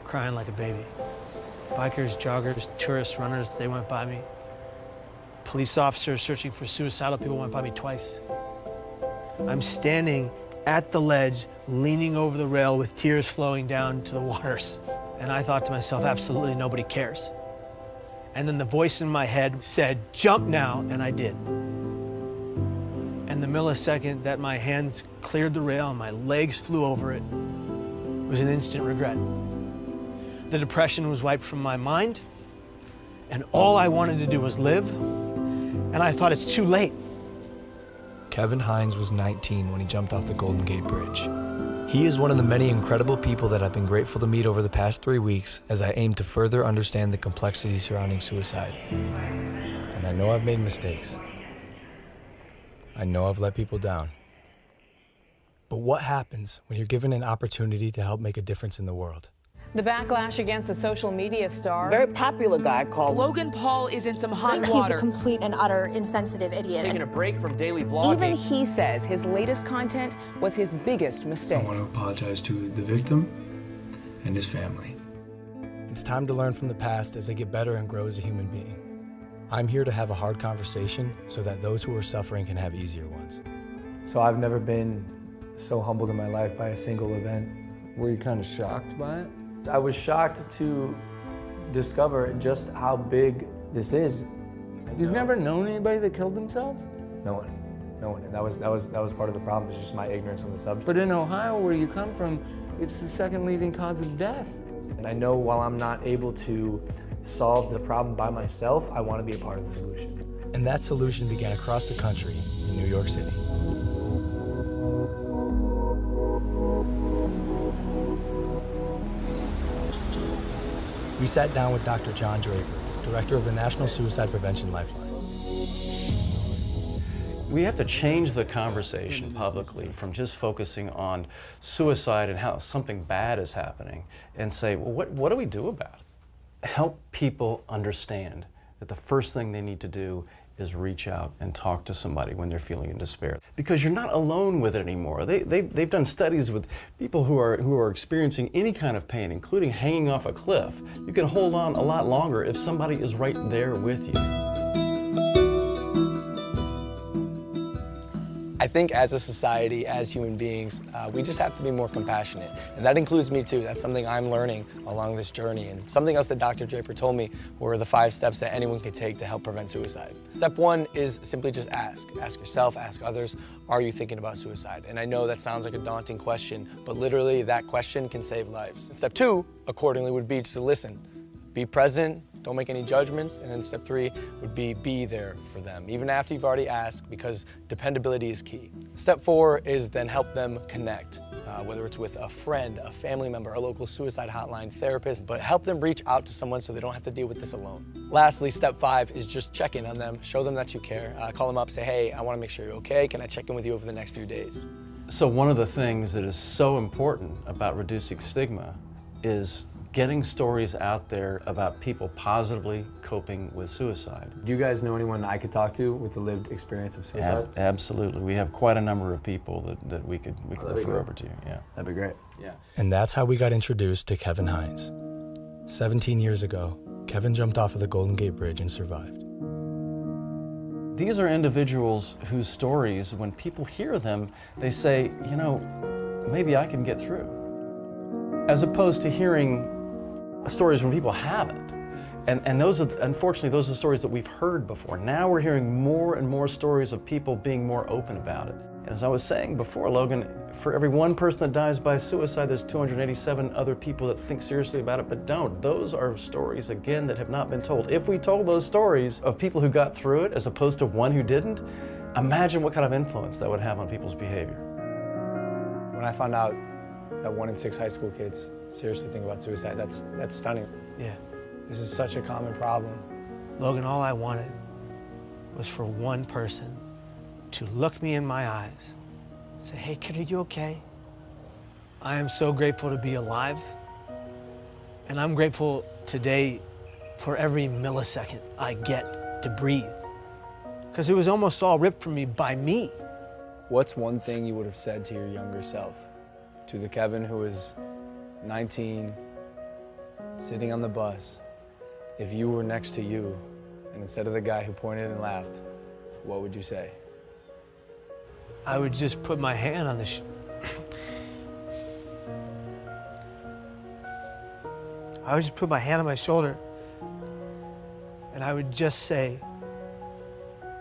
crying like a baby. Bikers, joggers, tourists, runners, they went by me. Police officers searching for suicidal people went by me twice. I'm standing at the ledge, leaning over the rail with tears flowing down to the waters. And I thought to myself, absolutely nobody cares. And then the voice in my head said, jump now, and I did. And the millisecond that my hands cleared the rail and my legs flew over it was an instant regret. The depression was wiped from my mind, and all I wanted to do was live, and I thought it's too late. Kevin Hines was 19 when he jumped off the Golden Gate Bridge. He is one of the many incredible people that I've been grateful to meet over the past 3 weeks as I aim to further understand the complexities surrounding suicide. And I know I've made mistakes. I know I've let people down. But what happens when you're given an opportunity to help make a difference in the world? The backlash against the social media star. Very popular guy called Logan Paul is in some hot water. He's a complete and utter insensitive idiot. Taking a break from daily vlogging. Even he says his latest content was his biggest mistake. I want to apologize to the victim and his family. It's time to learn from the past as they get better and grow as a human being. I'm here to have a hard conversation so that those who are suffering can have easier ones. So I've never been so humbled in my life by a single event. Were you kind of shocked by it? I was shocked to discover just how big this is. You've never known anybody that killed themselves? No one. And that was part of the problem. It's just my ignorance on the subject. But in Ohio, where you come from, it's the second leading cause of death. And I know while I'm not able to solve the problem by myself, I want to be a part of the solution. And that solution began across the country in New York City. We sat down with Dr. John Draper, director of the National Suicide Prevention Lifeline. We have to change the conversation publicly from just focusing on suicide and how something bad is happening and say, well, what do we do about it? Help people understand that the first thing they need to do is reach out and talk to somebody when they're feeling in despair. Because you're not alone with it anymore. They've done studies with people who are experiencing any kind of pain, including hanging off a cliff. You can hold on a lot longer if somebody is right there with you. I think as a society, as human beings, we just have to be more compassionate. And that includes me too. That's something I'm learning along this journey. And something else that Dr. Draper told me were the 5 steps that anyone can take to help prevent suicide. Step 1 is simply just ask. Ask yourself, ask others, are you thinking about suicide? And I know that sounds like a daunting question, but literally that question can save lives. And step 2, accordingly, would be just to listen. Be present, don't make any judgments, and then step 3 would be there for them, even after you've already asked, because dependability is key. Step 4 is then help them connect, whether it's with a friend, a family member, a local suicide hotline, therapist, but help them reach out to someone so they don't have to deal with this alone. Lastly, step 5 is just check in on them, show them that you care, call them up, say, hey, I wanna make sure you're okay, can I check in with you over the next few days? So one of the things that is so important about reducing stigma is getting stories out there about people positively coping with suicide. Do you guys know anyone I could talk to with the lived experience of suicide? Absolutely. We have quite a number of people that we could refer over to you. Yeah. That'd be great. Yeah. And that's how we got introduced to Kevin Hines. 17 years ago, Kevin jumped off of the Golden Gate Bridge and survived. These are individuals whose stories, when people hear them, they say, you know, maybe I can get through. As opposed to hearing stories when people haven't. And those are, unfortunately, those are the stories that we've heard before. Now we're hearing more and more stories of people being more open about it. As I was saying before, Logan, for every one person that dies by suicide, there's 287 other people that think seriously about it but don't. Those are stories, again, that have not been told. If we told those stories of people who got through it as opposed to one who didn't, imagine what kind of influence that would have on people's behavior. When I found out that 1 in 6 high school kids seriously think about suicide, that's stunning. Yeah. This is such a common problem. Logan, all I wanted was for one person to look me in my eyes and say, hey, kid, are you okay? I am so grateful to be alive. And I'm grateful today for every millisecond I get to breathe. Because it was almost all ripped from me by me. What's one thing you would have said to your younger self? To the Kevin who was 19, sitting on the bus, if you were next to you, and instead of the guy who pointed and laughed, what would you say? I would just put my hand on the I would just put my hand on my shoulder and I would just say,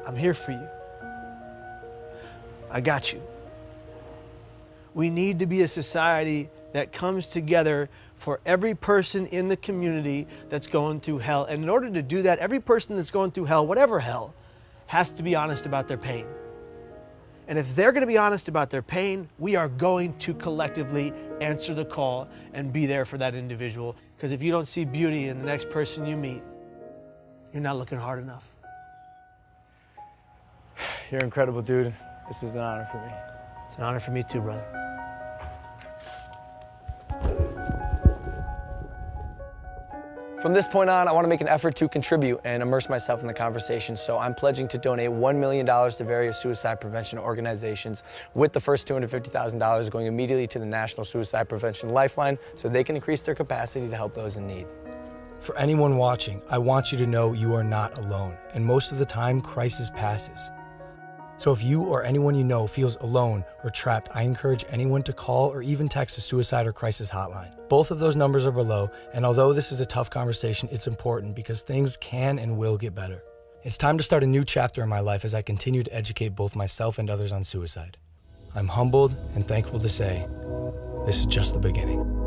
I'm here for you. I got you. We need to be a society that comes together for every person in the community that's going through hell. And in order to do that, every person that's going through hell, whatever hell, has to be honest about their pain. And if they're going to be honest about their pain, we are going to collectively answer the call and be there for that individual. Because if you don't see beauty in the next person you meet, you're not looking hard enough. You're incredible, dude. This is an honor for me. It's an honor for me too, brother. From this point on, I want to make an effort to contribute and immerse myself in the conversation, so I'm pledging to donate $1 million to various suicide prevention organizations, with the first $250,000 going immediately to the National Suicide Prevention Lifeline so they can increase their capacity to help those in need. For anyone watching, I want you to know you are not alone, and most of the time, crisis passes. So if you or anyone you know feels alone or trapped, I encourage anyone to call or even text the suicide or crisis hotline. Both of those numbers are below, and although this is a tough conversation, it's important because things can and will get better. It's time to start a new chapter in my life as I continue to educate both myself and others on suicide. I'm humbled and thankful to say, this is just the beginning.